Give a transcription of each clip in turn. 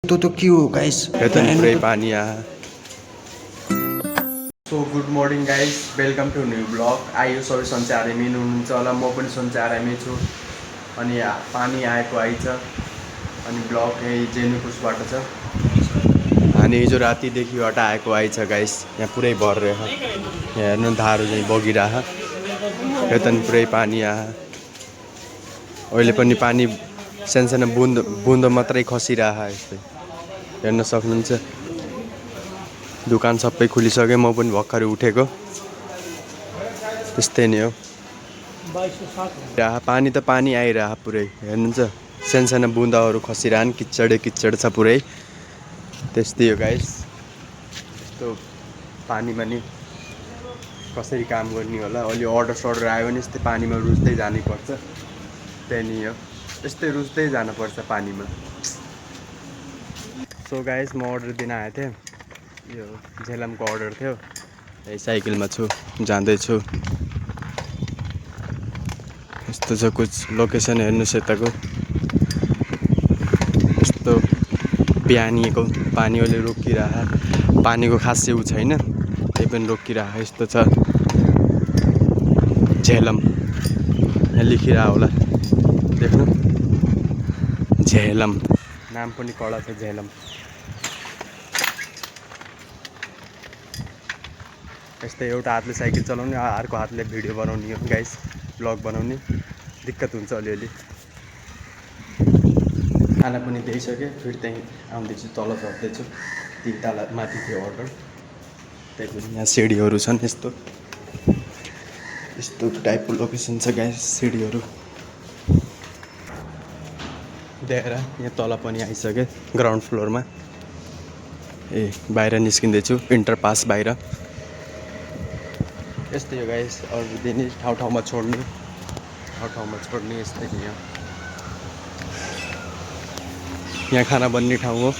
तो के हो गाइस पुरै पानी आहा so good morning guys welcome to new blog आइयो सबै सन्चै आरामै हुनुहुन्छ होला म पनि सन्चै आरामै छु अनि पानी आएको आइछ अनि ब्लग यही जेनुकुसबाट छ अनि हिजो रातिदेखिबाट आएको आइछ गाइस यहाँ पुरै भरेर यहाँ हेर्नु धारो चाहिँ बगिरह यो त पुरै पानी आहा अहिले पनि पानी सानो बुन्द मात्रै खसिरह यस्तै हेर्न सक्नुहुन्छ दुकान सबै खुलिसक्यो म पनि भर्खरै उठेको त्यस्तै नै हो पानी त पानी आइरह पुरै हेर्नुहुन्छ सानो बुन्दाहरू खसिरहन् किचडे किचड छ पुरै त्यस्तै हो गाइस यस्तो पानीमा नि कसरी काम गर्ने होला अलि अर्डर सर्डर आयो भने यस्तै पानीमा रुच्दै जानुपर्छ त्यही नै हो यस्तै रुच्दै जानुपर्छ पानीमा सो गाइस म अर्डर दिन आएको थिएँ यो झेलमको अर्डर थियो यही साइकलमा छु जाँदैछु यस्तो छ कुछ लोकेसन हेर्नुहोस् यताको यस्तो बिहानीको पानी अहिले रोकिरह पानीको खासै उ छैन त्यही पनि रोकिरह यस्तो छ झेलम यहाँ लेखिरह होला देख्नु झेलम नाम पनि कडा छ झेलम यस्तै एउटा हातले साइकल चलाउने अर्को हातले भिडियो बनाउने हो गाइस ब्लग बनाउने दिक्कत हुन्छ अलिअलि खाना पनि दिइसकेँ फेरि त्यहीँ आउँदैछु तल झर्दैछु 3 तला माथि थियो अर्डर त्यही पनि यहाँ सिडीहरू छन् यस्तो टाइपको लोकेसन छ गाइस सिडीहरू देखेर यहाँ तल पनि आइसकेँ ग्राउन्ड फ्लोरमा ए बाहिर निस्किँदैछु इन्टर पास बाहिर यस्तै हो गाइस अरू दिन ठाउँमा छोड्ने यस्तै हो यहाँ खाना बन्ने ठाउँ हो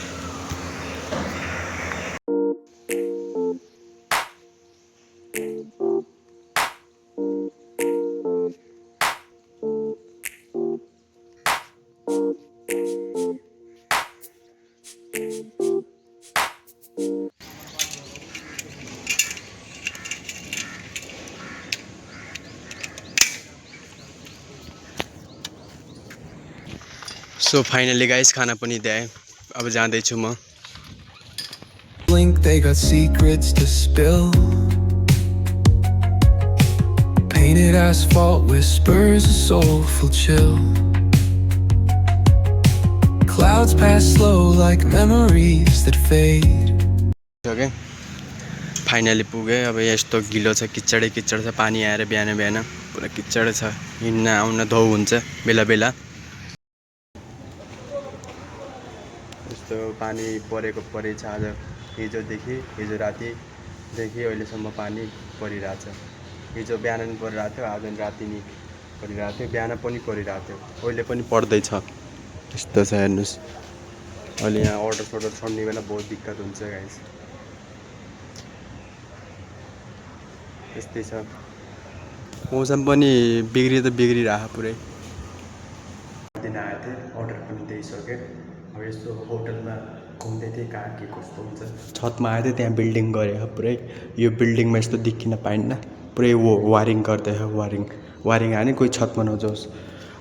सो फाइनली गाइस खाना पनि दिए अब जाँदैछु म Blink, they got secrets to spill. Painted asphalt whispers a soulful chill. Clouds pass slow like memories that fade. Okay finally पुगे अब यस्तो गिलो छ किचडे किचड छ पानी आएर बिहान बिहान पुरा किचड छ हिँड्न आउन धौ हुन्छ बेला बेला यस्तो पानी परेको परै छ आज हिजो रातिदेखि अहिलेसम्म पानी परिरहेछ हिजो बिहान पनि परिरहेको थियो आज राति नि परिरहेको थियो बिहान पनि परिरहेको थियो अहिले पनि पर्दैछ यस्तो छ हेर्नुहोस् अहिले यहाँ अर्डर सर्डर छोड्ने बेला बहुत दिक्कत हुन्छ गाइस त्यस्तै छ मौसम पनि बिग्रिरह पुरै दिन आएको थिएँ अर्डर पनि दिइसकेँ अब यस्तो होटलमा घुम्दै थिएँ कहाँ के कस्तो हुन्छ छतमा आएको थिएँ त्यहाँ बिल्डिङ गरे पुरै यो बिल्डिङमा यस्तो देखिन पाइन्न पुरै वारिङ गर्दै वारिङ हाने कोही छतमा नजाओस्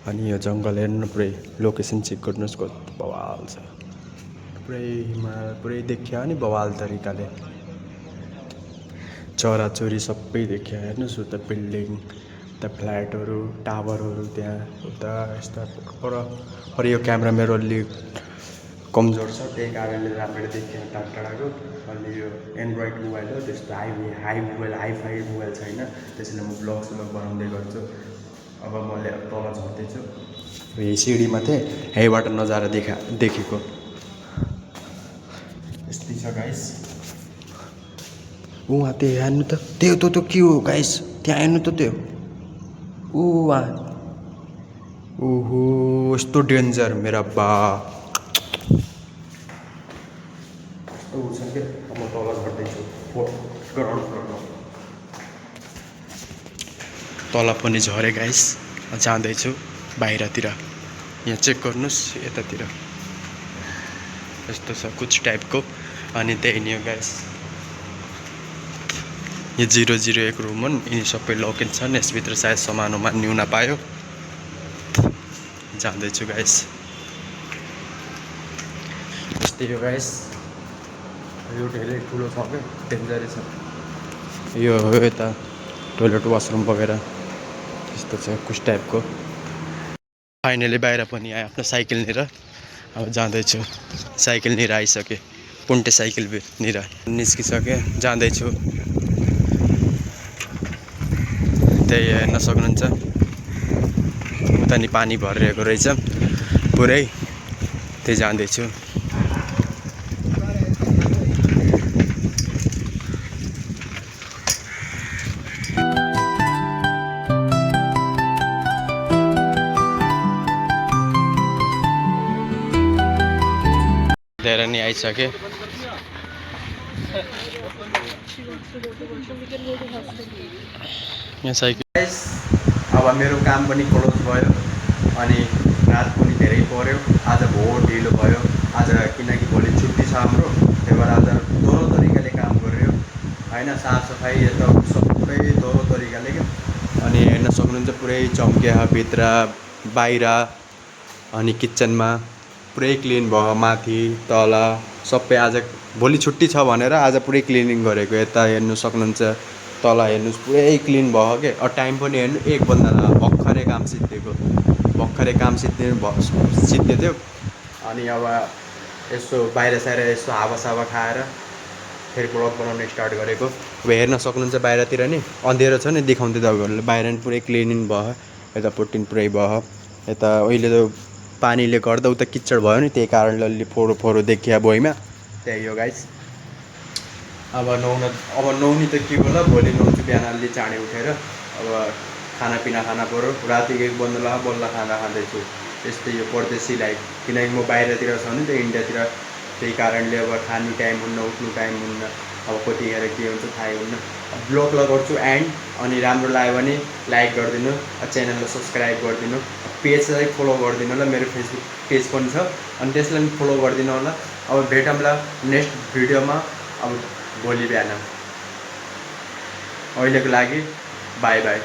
अनि यो जङ्गल हेर्नु पुरै लोकेसन चेक गर्नुहोस् कस्तो बवाल छ पुरै देखियो नि बवाल तरिकाले चराचुरी सबै देखियो हेर्नुहोस् उता बिल्डिङ उता फ्ल्याटहरू टावरहरू त्यहाँ उता यस्ता पर यो क्यामेरा मेरो अलि कमजोर छ त्यही कारणले राम्ररी देखिएन टाढाको अनि यो एन्ड्रोइड मोबाइल हो त्यस्तो हाई मोबाइल छैन त्यसैले म ब्लग बनाउँदै गर्छु अब मैले तल झर्दैछु यही सिडीमा थिएँ यहीँबाट नजारा देखेको यस्तै छ गाइस वहाँ त्यो हेर्नु त त्यो के हो गाइस त्यहाँ हेर्नु त त्यो ओहो यस्तो डेन्जर मेरा बा यस्तो छ के म तल झर्दैछु ग्राउन्ड फ्लोरमा तल पनि झरे गाइस जाँदैछु बाहिरतिर यहाँ चेक गर्नुहोस् यतातिर यस्तो छ कुछ टाइपको अनि त्यही नि हो गाइस यो 001 रुम हुन् यिनी सबै लकेट छन् यसभित्र सायद सामानहरू न्यून पायो जाँदैछु गाइस यस्तै हो गाइस यो धेरै ठुलो छ क्या डेन्जरै छ यो हो यता टोइलेट वासरुम वगैरह यस्तो छ कुछ टाइपको फाइनली बाहिर पनि आएँ आफ्नो साइकल लिएर अब जाँदैछु साइकल लिएर आइसकेँ पुन्टे साइकल लिएर निस्किसकेँ जाँदैछु त्यही हेर्न सक्नुहुन्छ उता नि पानी भरिरहेको रहेछ पुरै त्यही जाँदैछु लिएर नि आइसकेँ यहाँ साइकल अब मेरो काम पनि क्लोज भयो अनि रात पनि धेरै पर्यो आज बहुत ढिलो भयो आज किनकि भोलि छुट्टी छ हाम्रो त्यही भएर आज दोहोरो तरिकाले काम गर्यो होइन साफसफाइ यता सबै दोहोरो तरिकाले क्या अनि हेर्न सक्नुहुन्छ पुरै चम्किया भित्र बाहिर अनि किचनमा पुरै क्लिन भयो माथि तल सबै आज भोलि छुट्टी छ भनेर आज पुरै क्लिनिङ गरेको यता हेर्नु सक्नुहुन्छ तल हेर्नुहोस् पुरै क्लिन भयो के टाइम पनि हेर्नु 1 बन्दा भर्खरै काम सिद्धिएको सिद्धि थियो अनि अब यसो बाहिर साहिर यसो हावासावा खाएर फेरि ब्लग बनाउन स्टार्ट गरेको अब हेर्न सक्नुहुन्छ बाहिरतिर नि अँध्यारो छ नि देखाउँदै तपाईँहरूले बाहिर नि पुरै क्लिनिङ भयो यतापट्टि पुरै भयो यता अहिले त पानीले गर्दा उता किच्चड भयो नि त्यही कारणले अलि फोहोर देखिया भुइँमा त्यही हो गाइस अब नुहाउने त के होला भोलि नुहाउँछु बिहान अलि चाँडै उठेर अब खानापिना खाना पऱ्यो राति 1 बन्द बल्ल खाना खाँदैछु यस्तै यो परदेशी लाइफ किनकि म बाहिरतिर छ नि त इन्डियातिर त्यही कारणले अब खानु टाइम हुन्न उठ्नु टाइम हुन्न अब कतिखेर के हुन्छ थाहै हुन्न ब्लग लगाउँछु एन्ड अनि राम्रो लाग्यो भने लाइक गरिदिनु च्यानललाई सब्सक्राइब गरिदिनु पेजलाई फलो गरिदिनु होला मेरो फेसबुक पेज पनि छ अनि त्यसलाई पनि फलो गरिदिनु होला अब भेटौँला नेक्स्ट भिडियोमा अब भोलि बिहान अहिलेको लागि बाई बाई